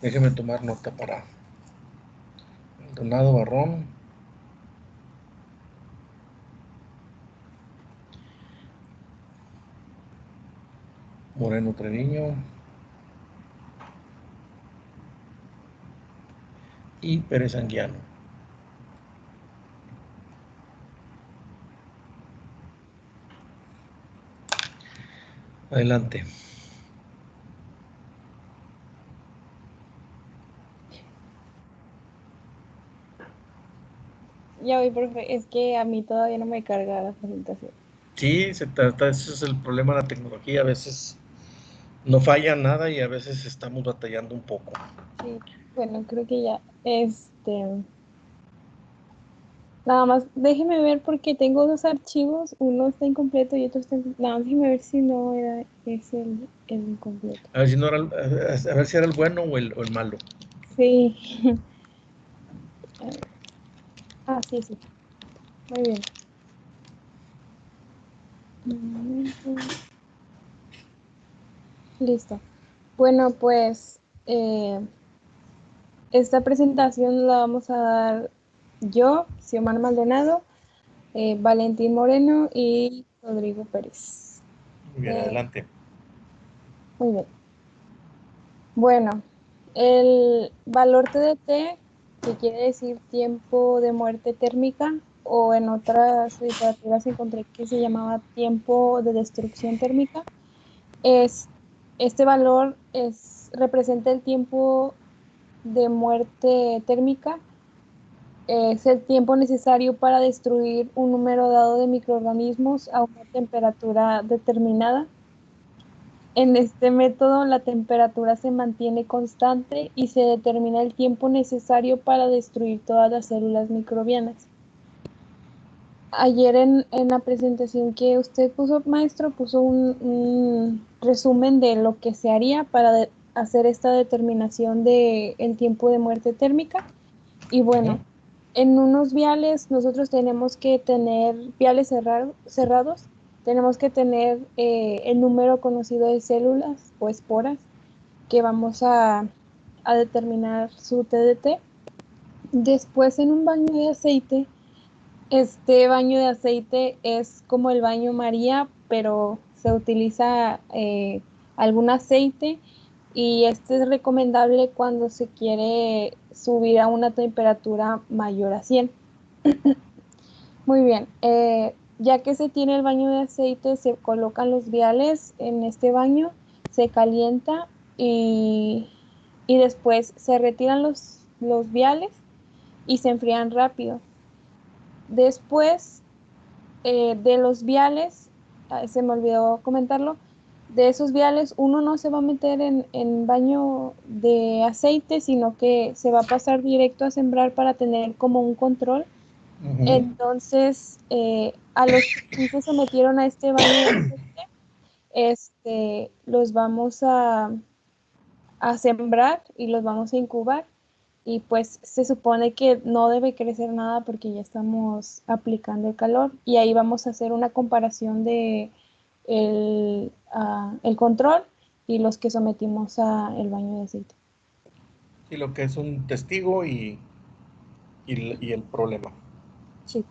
Déjeme tomar nota para Donado Barrón. Moreno Treviño. Y Pérez Anguiano. Adelante. Ya voy, profe. Es que a mí todavía no me carga la presentación. Sí, se trata, ese es el problema de la tecnología. A veces no falla nada y a veces estamos batallando un poco. Sí, bueno, creo que ya. Nada más, déjeme ver porque tengo dos archivos. Uno está incompleto y otro está. Nada más déjeme ver si no era el incompleto. A ver si no era, a ver si era el bueno o el malo. Sí. A ver. Ah, sí, sí. Muy bien. Un momento. Listo. Bueno, pues esta presentación la vamos a dar yo, Xiomara Maldonado, Valentín Moreno y Rodrigo Pérez. Muy bien, Eh, adelante. Muy bien. Bueno, el valor TDT, que quiere decir tiempo de muerte térmica, o en otras literaturas encontré que se llamaba tiempo de destrucción térmica, es este valor representa el tiempo de muerte térmica. Es el tiempo necesario para destruir un número dado de microorganismos a una temperatura determinada. En este método, la temperatura se mantiene constante y se determina el tiempo necesario para destruir todas las células microbianas. Ayer en la presentación que usted puso, maestro, puso un resumen de lo que se haría para hacer esta determinación del tiempo de muerte térmica. Y bueno, en unos viales nosotros tenemos que tener viales cerrados, tenemos que tener el número conocido de células o esporas que vamos a determinar su TDT. Después en un baño de aceite, este baño de aceite es como el baño María, pero se utiliza algún aceite y este es recomendable cuando se quiere subir a una temperatura mayor a 100. Muy bien, ya que se tiene el baño de aceite, se colocan los viales en este baño, se calienta y después se retiran los viales y se enfrían rápido. Después de los viales, se me olvidó comentarlo, de esos viales uno no se va a meter en baño de aceite, sino que se va a pasar directo a sembrar para tener como un control. Entonces, a los que sí se sometieron a este baño de aceite, los vamos a sembrar y los vamos a incubar. Y pues se supone que no debe crecer nada porque ya estamos aplicando el calor y ahí vamos a hacer una comparación de el control y los que sometimos a el baño de aceite. Sí, lo que es un testigo y el problema. Sí.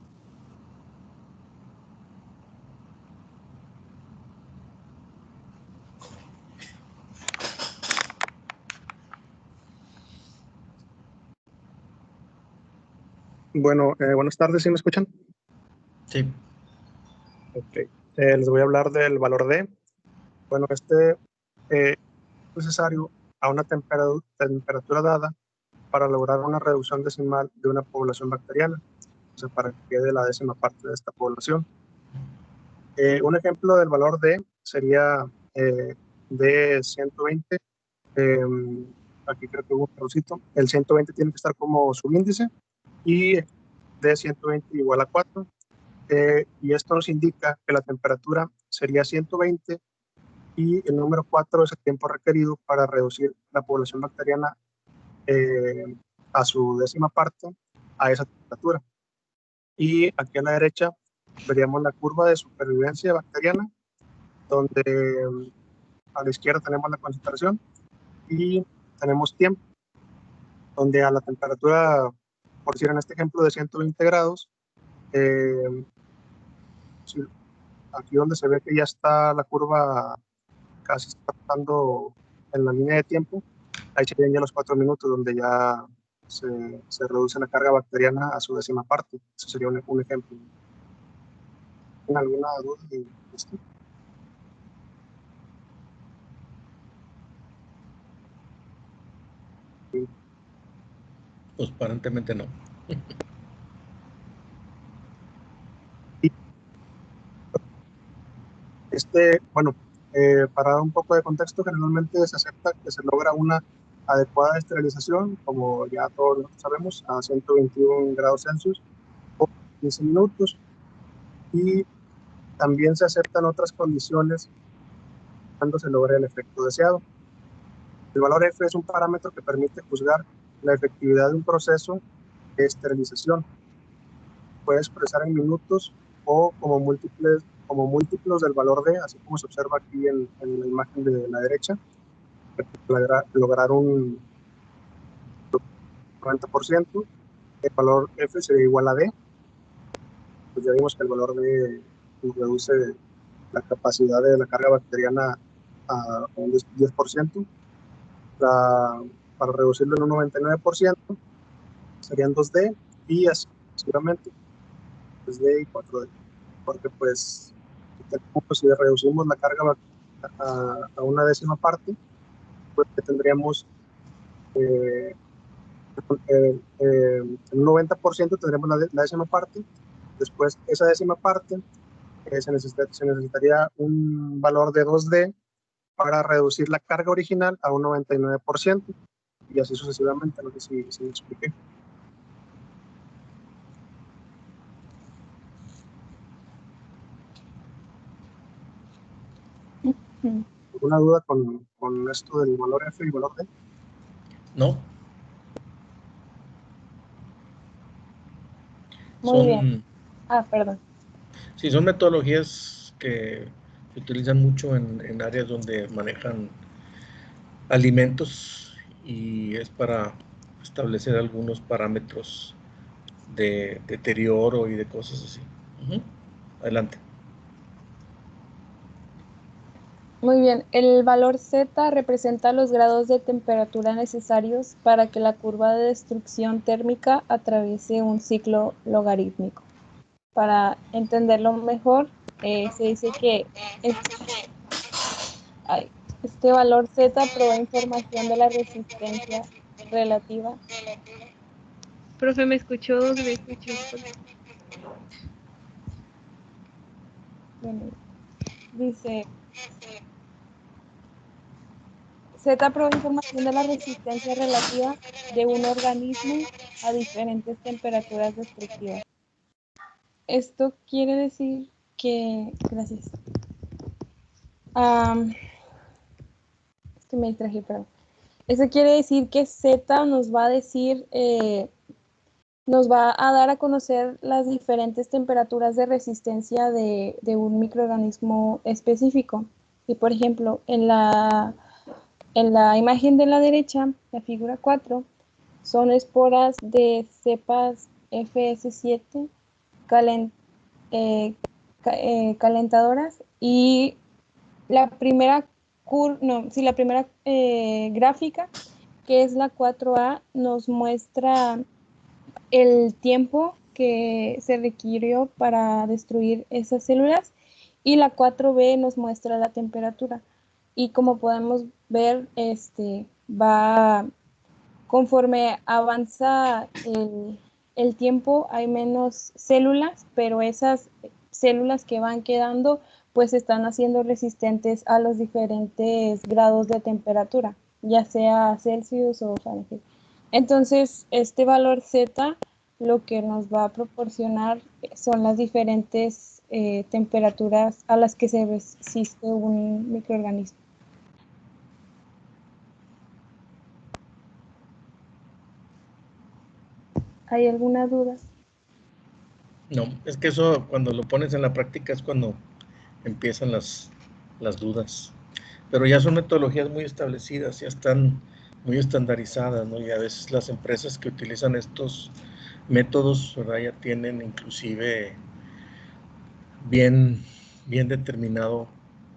Bueno, buenas tardes, ¿sí me escuchan? Sí. Ok. Les voy a hablar del valor D. Bueno, es necesario a una temperatura dada para lograr una reducción decimal de una población bacteriana, o sea, para que quede la décima parte de esta población. Un ejemplo del valor D sería D120. Aquí creo que hubo un errorcito. El 120 tiene que estar como subíndice y D120 igual a 4. Y esto nos indica que la temperatura sería 120 y el número 4 es el tiempo requerido para reducir la población bacteriana a su décima parte a esa temperatura. Y aquí a la derecha veríamos la curva de supervivencia bacteriana, donde a la izquierda tenemos la concentración y tenemos tiempo. donde a la temperatura, por decir en este ejemplo de 120 grados, aquí donde se ve que ya está la curva casi está pasando en la línea de tiempo, ahí serían ya los 4 minutos donde ya se reduce la carga bacteriana a su décima parte. Eso sería un ejemplo. ¿Tienen alguna duda de esto? Pues aparentemente no. Bueno, para dar un poco de contexto, generalmente se acepta que se logra una adecuada esterilización, como ya todos nosotros sabemos, a 121 grados Celsius por 15 minutos. Y también se aceptan otras condiciones cuando se logra el efecto deseado. El valor F es un parámetro que permite juzgar la efectividad de un proceso de esterilización. Puede expresar en minutos o como múltiplos del valor D, así como se observa aquí en la imagen de la derecha, lograr un 90%. El valor F sería igual a D. Pues ya vimos que el valor D reduce la capacidad de la carga bacteriana a un 10%. Para reducirlo en un 99% serían 2D y así sucesivamente 3D y 4D, porque pues si reducimos la carga a una décima parte, pues tendríamos en un 90% tendremos la décima parte. Después esa décima parte se necesitaría un valor de 2D para reducir la carga original a un 99%, y así sucesivamente. No sé si me expliqué. ¿Alguna duda con esto del valor F y valor D? No. Muy bien. Perdón. Sí, son metodologías que se utilizan mucho en áreas donde manejan alimentos y es para establecer algunos parámetros de deterioro y de cosas así. Adelante. Muy bien, el valor Z representa los grados de temperatura necesarios para que la curva de destrucción térmica atraviese un ciclo logarítmico. Para entenderlo mejor, se dice que este valor Z provee información de la resistencia relativa. Profe, ¿me escuchó 2 veces? Bueno, dice... Z provee información de la resistencia relativa de un organismo a diferentes temperaturas destructivas. Esto quiere decir que... Gracias. Es que me distraje, perdón. Eso quiere decir que Z nos va a decir... nos va a dar a conocer las diferentes temperaturas de resistencia de un microorganismo específico. Y por ejemplo, en la imagen de la derecha, la figura 4, son esporas de cepas FS7 calentadoras, y la primera gráfica, que es la 4A, nos muestra el tiempo que se requirió para destruir esas células, y la 4B nos muestra la temperatura. Y como podemos ver, va conforme avanza el tiempo, hay menos células, pero esas células que van quedando pues están haciendo resistentes a los diferentes grados de temperatura, ya sea Celsius o Fahrenheit. Entonces, este valor Z lo que nos va a proporcionar son las diferentes temperaturas a las que se resiste un microorganismo. ¿Hay alguna duda? No, es que eso cuando lo pones en la práctica es cuando empiezan las dudas. Pero ya son metodologías muy establecidas, ya están muy estandarizadas, ¿no? Y a veces las empresas que utilizan estos métodos, ¿verdad? Ya tienen inclusive bien, bien determinado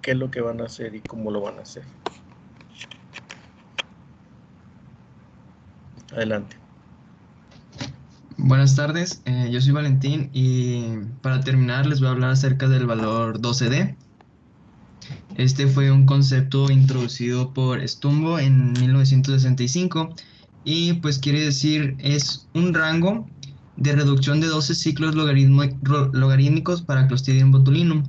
qué es lo que van a hacer y cómo lo van a hacer. Adelante. Buenas tardes, yo soy Valentín y para terminar les voy a hablar acerca del valor 12D. Este fue un concepto introducido por Stumbo en 1965 y pues quiere decir es un rango de reducción de 12 ciclos logarítmicos para Clostridium botulinum.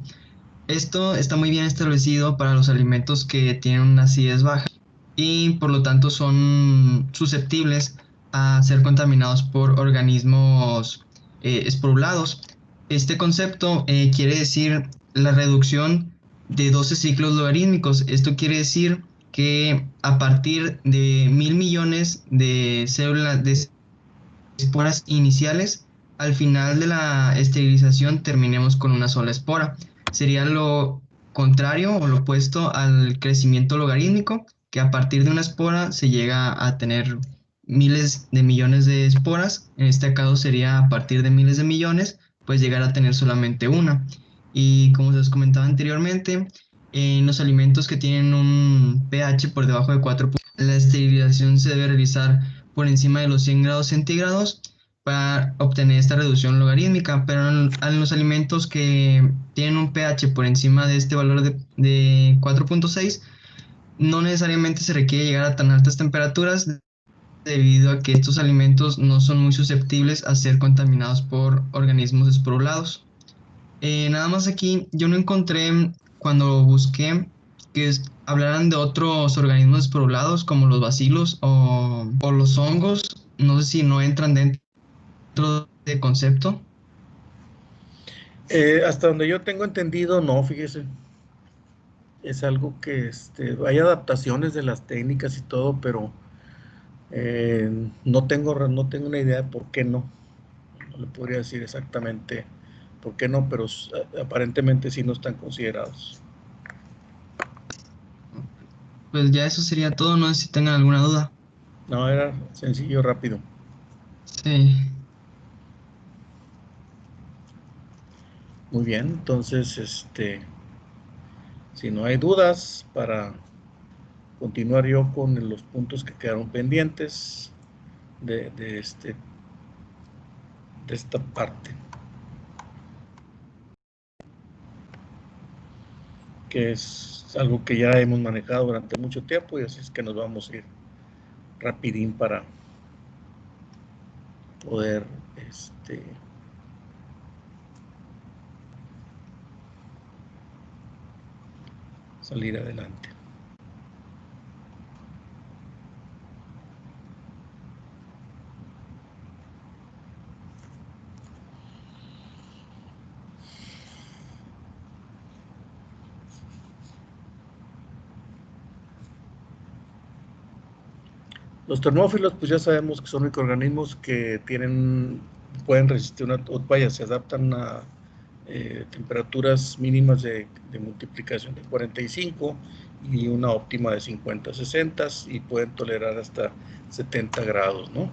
Esto está muy bien establecido para los alimentos que tienen una acidez baja y por lo tanto son susceptibles a ser contaminados por organismos esporulados. Este concepto quiere decir la reducción de 12 ciclos logarítmicos. Esto quiere decir que a partir de 1.000 millones de células de esporas iniciales, al final de la esterilización terminemos con una sola espora. Sería lo contrario o lo opuesto al crecimiento logarítmico, que a partir de una espora se llega a tener miles de millones de esporas. En este caso sería a partir de miles de millones, pues llegar a tener solamente una. Y como se os comentaba anteriormente, en los alimentos que tienen un pH por debajo de 4, la esterilización se debe realizar por encima de los 100 grados centígrados para obtener esta reducción logarítmica, pero en los alimentos que tienen un pH por encima de este valor de 4.6, no necesariamente se requiere llegar a tan altas temperaturas debido a que estos alimentos no son muy susceptibles a ser contaminados por organismos esporulados. Nada más aquí yo no encontré cuando busqué que hablaran de otros organismos esporulados como los bacilos o los hongos. No sé si no entran dentro de concepto. Hasta donde yo tengo entendido, no, fíjese. Es algo que hay adaptaciones de las técnicas y todo, pero no tengo una idea de por qué no. No le podría decir exactamente por qué no, pero aparentemente sí no están considerados. Pues ya eso sería todo, no sé si tengan alguna duda. No, era sencillo, rápido. Sí, Muy bien, entonces, si no hay dudas, para continuar yo con los puntos que quedaron pendientes de esta parte, que es algo que ya hemos manejado durante mucho tiempo, y así es que nos vamos a ir rapidín para poder salir adelante. Los termófilos, pues ya sabemos que son microorganismos que pueden resistir se adaptan a temperaturas mínimas de multiplicación de 45 y una óptima de 50-60 y pueden tolerar hasta 70 grados, ¿no?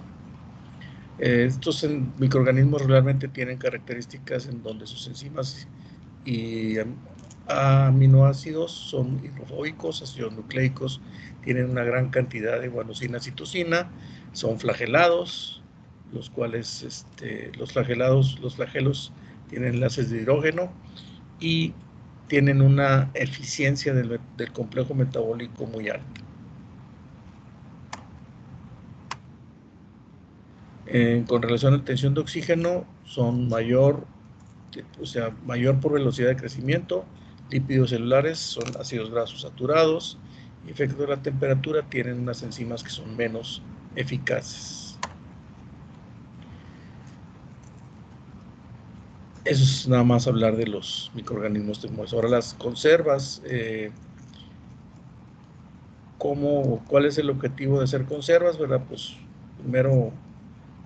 Estos microorganismos realmente tienen características en donde sus enzimas y aminoácidos son hidrofóbicos, ácidos nucleicos, tienen una gran cantidad de guanosina y citosina, son flagelados, los cuales los flagelos tienen enlaces de hidrógeno y tienen una eficiencia del complejo metabólico muy alta. Con relación a la tensión de oxígeno, son mayor por velocidad de crecimiento, lípidos celulares, son ácidos grasos saturados, y efecto de la temperatura tienen unas enzimas que son menos eficaces. Eso es nada más hablar de los microorganismos termófilos. Ahora las conservas, ¿cuál es el objetivo de hacer conservas? ¿Verdad? Pues primero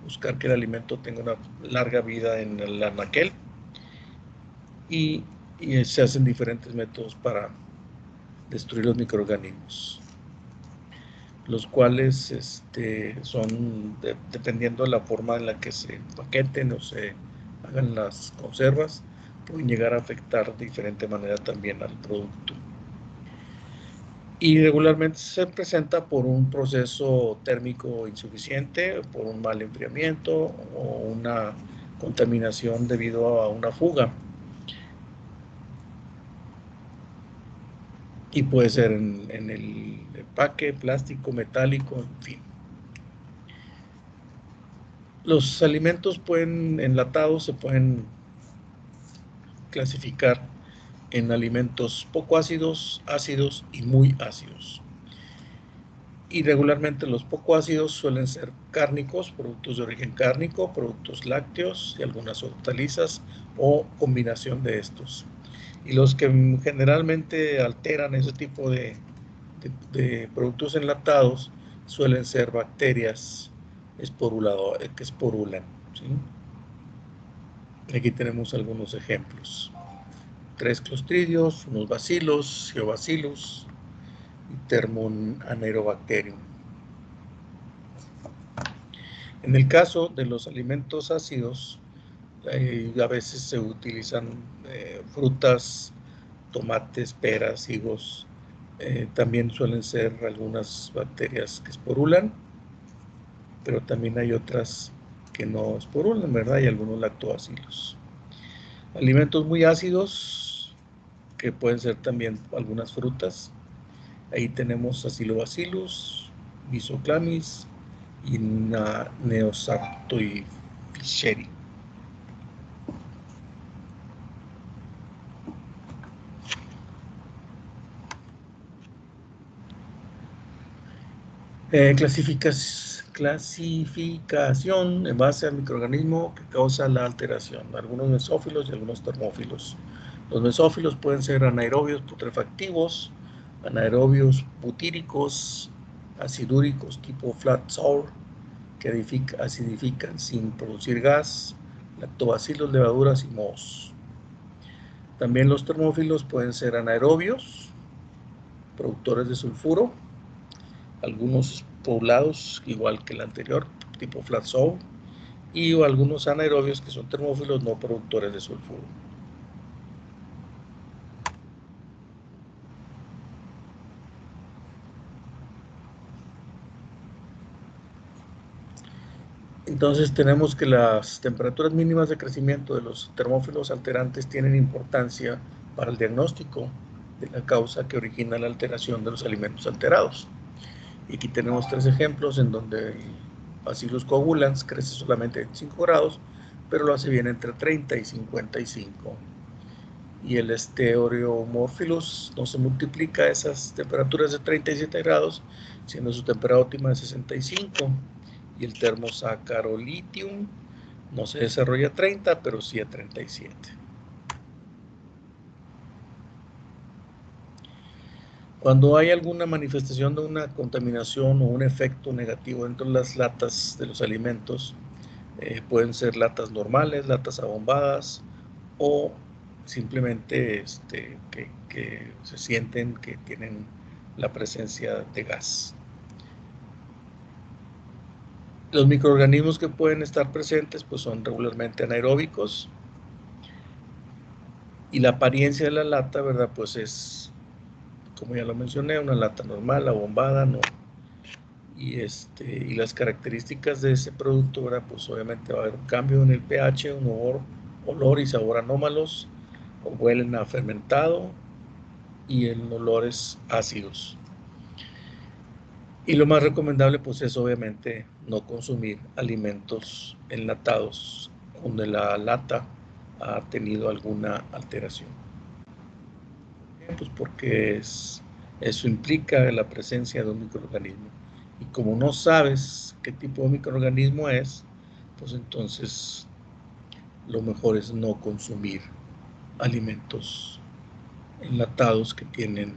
buscar que el alimento tenga una larga vida en el anaquel y se hacen diferentes métodos para destruir los microorganismos. los cuales son, dependiendo de la forma en la que se empaqueten o se hagan las conservas, pueden llegar a afectar de diferente manera también al producto. Y regularmente se presenta por un proceso térmico insuficiente, por un mal enfriamiento o una contaminación debido a una fuga. Y puede ser en el empaque, plástico, metálico, en fin. Los alimentos enlatados se pueden clasificar en alimentos poco ácidos, ácidos y muy ácidos. Y regularmente los poco ácidos suelen ser cárnicos, productos de origen cárnico, productos lácteos y algunas hortalizas o combinación de estos. Y los que generalmente alteran ese tipo de productos enlatados suelen ser bacterias que esporulan, ¿sí? Aquí tenemos algunos ejemplos. 3 clostridios, unos bacilos, geobacillus y Thermon anaerobacterium. En el caso de los alimentos ácidos, a veces se utilizan frutas, tomates, peras, higos. También suelen ser algunas bacterias que esporulan, pero también hay otras que no esporulan, ¿verdad? Y algunos lactobacilos. Alimentos muy ácidos, que pueden ser también algunas frutas. Ahí tenemos Acilobacillus, Bisoclamis y Neosarctoid fischeri. Clasificación en base al microorganismo que causa la alteración. Algunos mesófilos y algunos termófilos. Los mesófilos pueden ser anaerobios putrefactivos, anaerobios butíricos, acidúricos tipo flat sour, que acidifican sin producir gas, lactobacilos, levaduras y mohos. También los termófilos pueden ser anaerobios, productores de sulfuro, algunos poblados, igual que el anterior, tipo flat sour, y algunos anaerobios que son termófilos no productores de sulfuro. Entonces tenemos que las temperaturas mínimas de crecimiento de los termófilos alterantes tienen importancia para el diagnóstico de la causa que origina la alteración de los alimentos alterados. Y aquí tenemos 3 ejemplos en donde el Bacillus coagulans crece solamente a 25 grados, pero lo hace bien entre 30 y 55. Y el Stereomorphilus no se multiplica a esas temperaturas de 37 grados, siendo su temperatura óptima de 65. Y el Thermosaccharolithium no se desarrolla a 30, pero sí a 37. Cuando hay alguna manifestación de una contaminación o un efecto negativo dentro de las latas de los alimentos, pueden ser latas normales, latas abombadas o simplemente que se sienten que tienen la presencia de gas. Los microorganismos que pueden estar presentes pues son regularmente anaeróbicos y la apariencia de la lata, ¿verdad? Pues es, como ya lo mencioné, una lata normal, abombada, ¿no? Y las características de ese producto, ¿verdad? Pues obviamente va a haber un cambio en el pH, un olor y sabor anómalos, o huelen a fermentado y en olores ácidos. Y lo más recomendable pues es obviamente no consumir alimentos enlatados donde la lata ha tenido alguna alteración. Pues porque eso implica la presencia de un microorganismo. Y como no sabes qué tipo de microorganismo es, pues entonces lo mejor es no consumir alimentos enlatados que tienen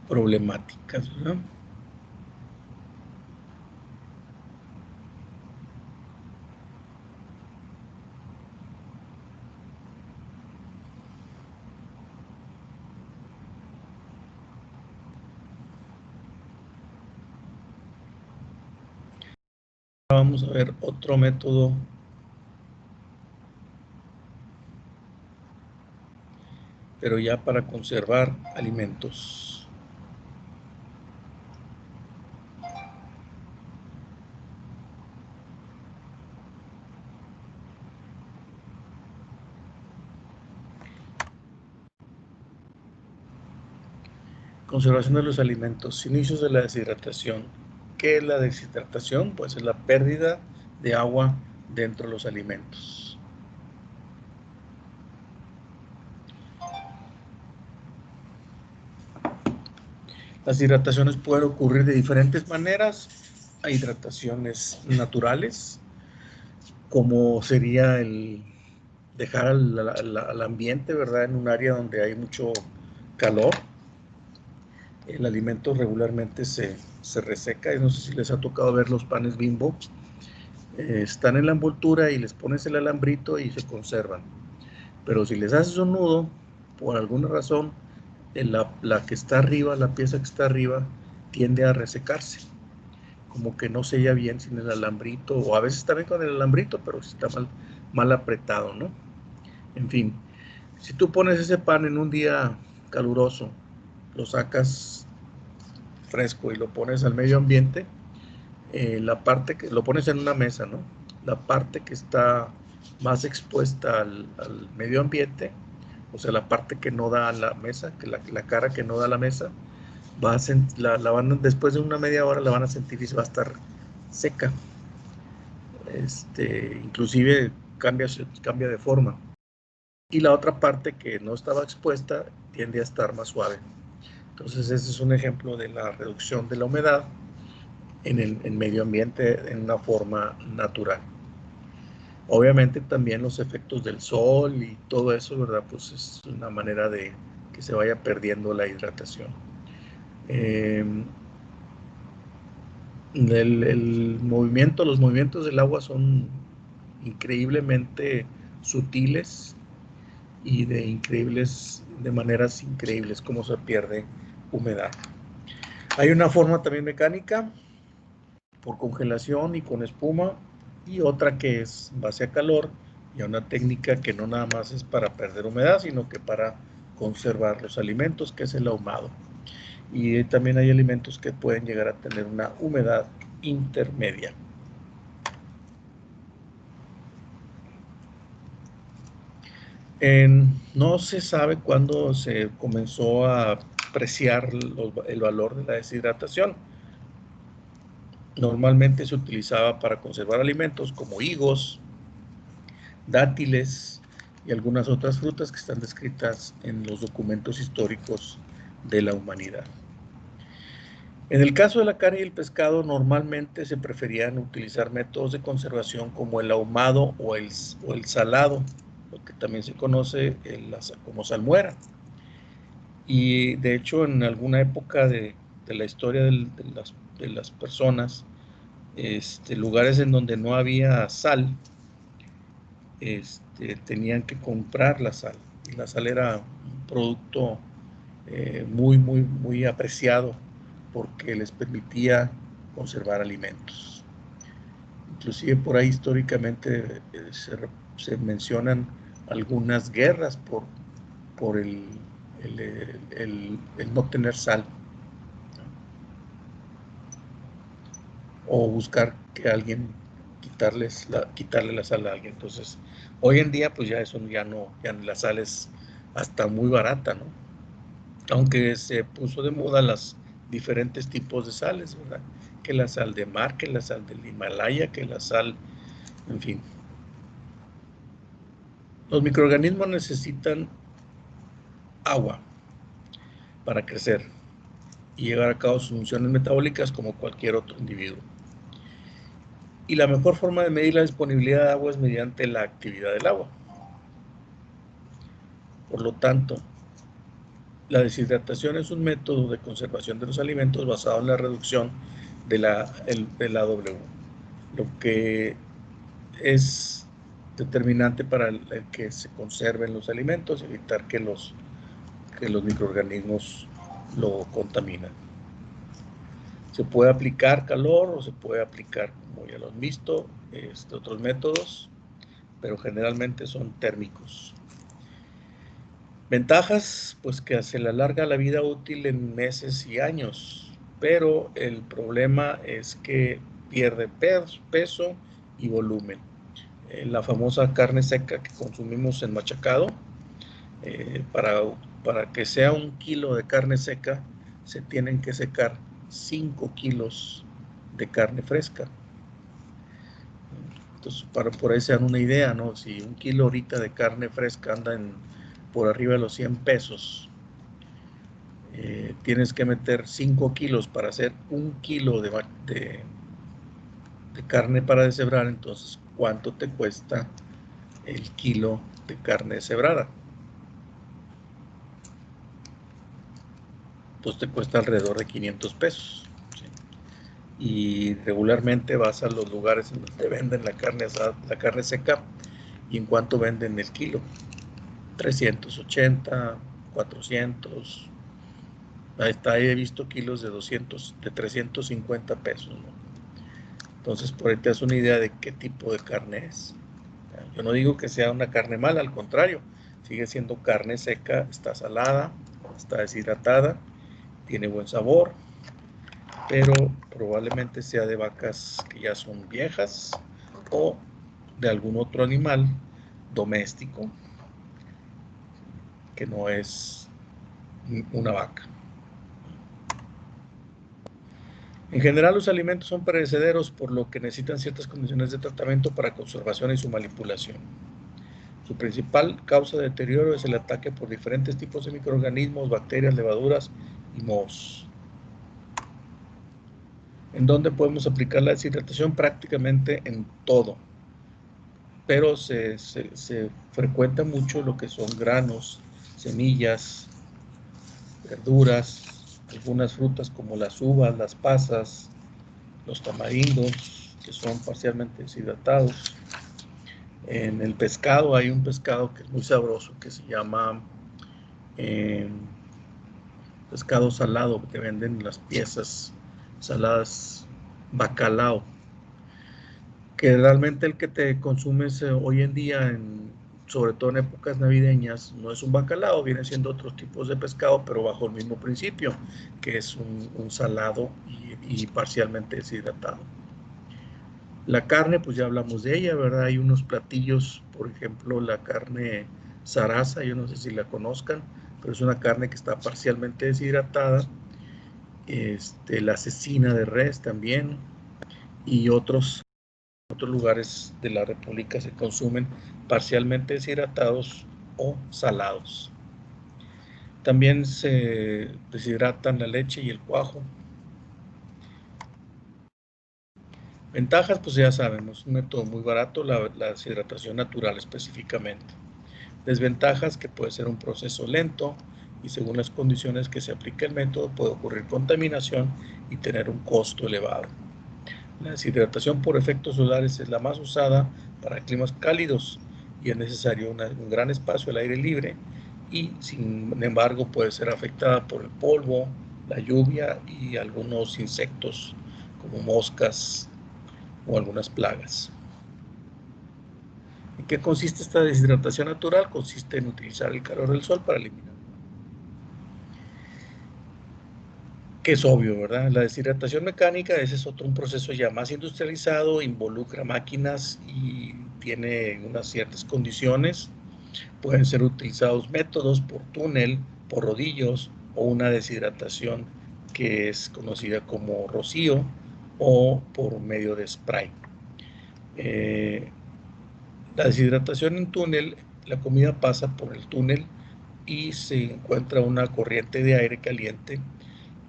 problemáticas, ¿verdad? Vamos a ver otro método pero ya para conservar alimentos. Conservación de los alimentos. Inicios de la deshidratación. ¿Qué es la deshidratación? Pues es la pérdida de agua dentro de los alimentos. Las hidrataciones pueden ocurrir de diferentes maneras. Hay hidrataciones naturales, como sería el dejar al ambiente, ¿verdad?, en un área donde hay mucho calor. El alimento regularmente se reseca. No sé si les ha tocado ver los panes Bimbo. Están en la envoltura y les pones el alambrito y se conservan. Pero si les haces un nudo, por alguna razón, la que está arriba, la pieza que está arriba, tiende a resecarse. Como que no sella bien sin el alambrito, o a veces también con el alambrito, pero si está mal apretado, ¿no? En fin, si tú pones ese pan en un día caluroso, lo sacas fresco y lo pones al medio ambiente, la parte que lo pones en una mesa, ¿no? La parte que está más expuesta al medio ambiente, o sea, la parte que no da a la mesa, que la cara que no da a la mesa, después de una media hora la van a sentir y se va a estar seca. Inclusive cambia de forma. Y la otra parte que no estaba expuesta tiende a estar más suave. Entonces ese es un ejemplo de la reducción de la humedad en el medio ambiente en una forma natural. Obviamente también los efectos del sol y todo eso, ¿verdad? Pues es una manera de que se vaya perdiendo la hidratación. Los movimientos del agua son increíblemente sutiles y de maneras increíbles como se pierde humedad. Hay una forma también mecánica por congelación y con espuma, y otra que es base a calor, y una técnica que no nada más es para perder humedad, sino que para conservar los alimentos, que es el ahumado. Y también hay alimentos que pueden llegar a tener una humedad intermedia. No se sabe cuándo se comenzó a apreciar el valor de la deshidratación. Normalmente se utilizaba para conservar alimentos como higos, dátiles y algunas otras frutas que están descritas en los documentos históricos de la humanidad. En el caso de la carne y el pescado, normalmente se preferían utilizar métodos de conservación como el ahumado o el salado, lo que también se conoce como salmuera. Y de hecho, en alguna época de la historia de las personas, lugares en donde no había sal, tenían que comprar la sal. Y la sal era un producto muy apreciado porque les permitía conservar alimentos. Inclusive por ahí históricamente se mencionan algunas guerras por el no tener sal, o buscar que alguien quitarle la sal a alguien. Entonces, hoy en día, pues ya la sal es hasta muy barata, ¿no? Aunque se puso de moda las diferentes tipos de sales, ¿verdad? Que la sal de mar, que la sal del Himalaya, que la sal, en fin. Los microorganismos necesitan agua para crecer y llevar a cabo sus funciones metabólicas como cualquier otro individuo. Y la mejor forma de medir la disponibilidad de agua es mediante la actividad del agua. Por lo tanto, la deshidratación es un método de conservación de los alimentos basado en la reducción de la AW, lo que es determinante para el que se conserven los alimentos y evitar que los microorganismos lo contaminan. Se puede aplicar calor o se puede aplicar, como ya lo han visto, otros métodos, pero generalmente son térmicos. Ventajas, pues que se le alarga la vida útil en meses y años, pero el problema es que pierde peso y volumen. La famosa carne seca que consumimos en machacado, para que sea 1 kilo de carne seca, se tienen que secar 5 kilos de carne fresca. Entonces, por ahí se dan una idea, ¿no? Si 1 kilo ahorita de carne fresca anda por arriba de los 100 pesos, tienes que meter 5 kilos para hacer 1 kilo de carne para deshebrar. Entonces, ¿cuánto te cuesta el kilo de carne deshebrada? Pues te cuesta alrededor de 500 pesos. ¿Sí? Y regularmente vas a los lugares en donde venden la carne asada, la carne seca, y en cuánto venden el kilo. 380, 400. Ahí está, he visto kilos de 200, de 350 pesos, ¿no? Entonces, por ahí te das una idea de qué tipo de carne es. Yo no digo que sea una carne mala, al contrario, sigue siendo carne seca, está salada, está deshidratada, tiene buen sabor, pero probablemente sea de vacas que ya son viejas o de algún otro animal doméstico que no es una vaca. En general, los alimentos son perecederos, por lo que necesitan ciertas condiciones de tratamiento para conservación y su manipulación. Su principal causa de deterioro es el ataque por diferentes tipos de microorganismos, bacterias, levaduras y mohos. ¿En dónde podemos aplicar la deshidratación? Prácticamente en todo, pero se frecuenta mucho lo que son granos, semillas, verduras, algunas frutas como las uvas, las pasas, los tamarindos, que son parcialmente deshidratados. En el pescado hay un pescado que es muy sabroso, que se llama pescado salado, que te venden las piezas saladas, bacalao, que realmente el que te consumes hoy en día, sobre todo en épocas navideñas, no es un bacalao, viene siendo otros tipos de pescado, pero bajo el mismo principio, que es un salado y parcialmente deshidratado. La carne, pues ya hablamos de ella, ¿verdad? Hay unos platillos, por ejemplo, la carne zaraza, yo no sé si la conozcan, pero es una carne que está parcialmente deshidratada. La cecina de res también, y otros lugares de la República se consumen parcialmente deshidratados o salados. También se deshidratan la leche y el cuajo. Ventajas, pues ya sabemos, un método muy barato, la deshidratación natural específicamente. Desventajas, que puede ser un proceso lento y según las condiciones que se aplique el método puede ocurrir contaminación y tener un costo elevado. La deshidratación por efectos solares es la más usada para climas cálidos y es necesario un gran espacio al aire libre, y sin embargo puede ser afectada por el polvo, la lluvia y algunos insectos como moscas o algunas plagas. ¿En qué consiste esta deshidratación natural? Consiste en utilizar el calor del sol para eliminar. Que es obvio, ¿verdad? La deshidratación mecánica, ese es un proceso ya más industrializado, involucra máquinas y tiene unas ciertas condiciones. Pueden ser utilizados métodos por túnel, por rodillos o una deshidratación que es conocida como rocío o por medio de spray. La deshidratación en túnel, la comida pasa por el túnel y se encuentra una corriente de aire caliente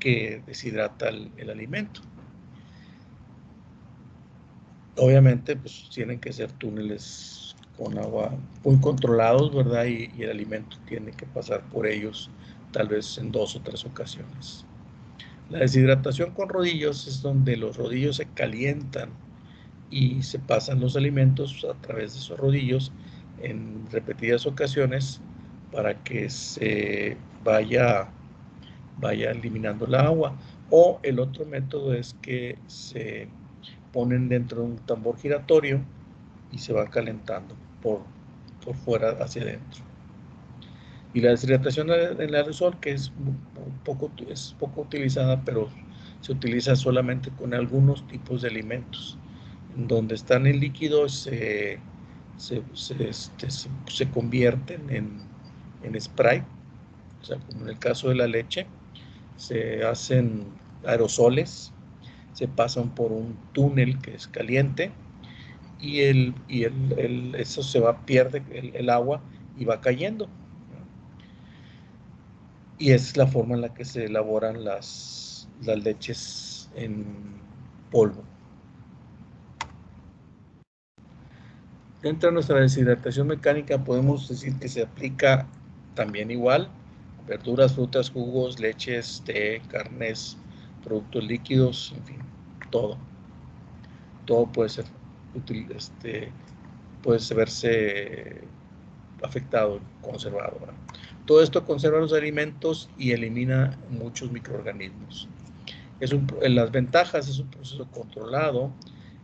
que deshidrata el alimento. Obviamente, pues tienen que ser túneles con agua muy controlados, ¿verdad? Y el alimento tiene que pasar por ellos tal vez en 2 o 3 ocasiones. La deshidratación con rodillos es donde los rodillos se calientan y se pasan los alimentos a través de esos rodillos en repetidas ocasiones para que se vaya eliminando la agua. O el otro método es que se ponen dentro de un tambor giratorio y se va calentando por fuera hacia adentro. Y la deshidratación en aerosol, que es poco utilizada, pero se utiliza solamente con algunos tipos de alimentos. En donde están en líquido se convierten en spray, o sea, como en el caso de la leche, se hacen aerosoles, se pasan por un túnel que es caliente y eso pierde el agua y va cayendo. Y es la forma en la que se elaboran las leches en polvo. Dentro de nuestra deshidratación mecánica podemos decir que se aplica también igual: verduras, frutas, jugos, leches, té, carnes, productos líquidos, en fin, todo. Todo puede ser puede verse afectado, conservado, ¿verdad? Todo esto conserva los alimentos y elimina muchos microorganismos. Las ventajas: es un proceso controlado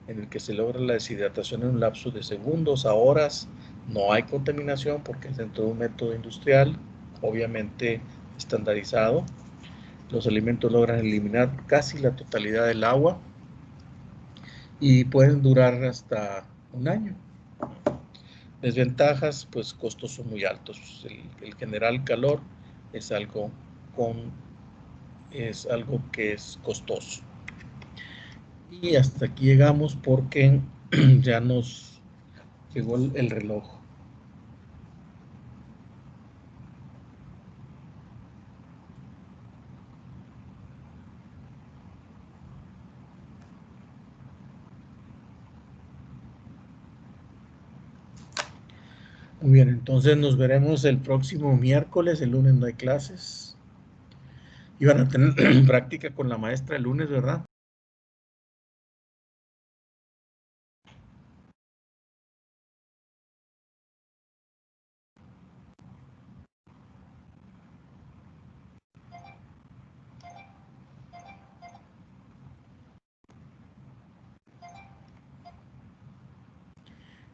en el que se logra la deshidratación en un lapso de segundos a horas. No hay contaminación porque es dentro de un método industrial, obviamente estandarizado. Los alimentos logran eliminar casi la totalidad del agua y pueden durar hasta un año. Desventajas: pues costos son muy altos. El generar calor es algo que es costoso. Y hasta aquí llegamos porque ya nos llegó el reloj. Muy bien, entonces nos veremos el próximo miércoles. El lunes no hay clases. Iban a tener práctica con la maestra el lunes, ¿verdad?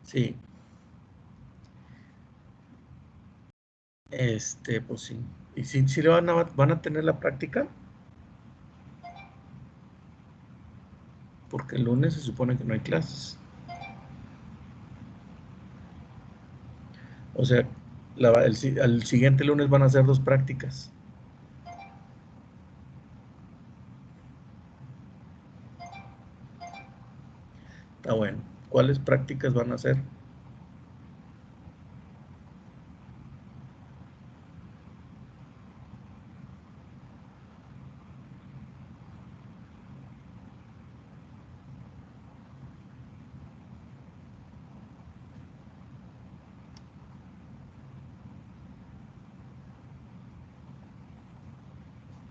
Sí. Pues sí. ¿Y si van a tener la práctica? Porque el lunes se supone que no hay clases. O sea, al siguiente lunes van a hacer 2 prácticas. Está bueno. ¿Cuáles prácticas van a hacer?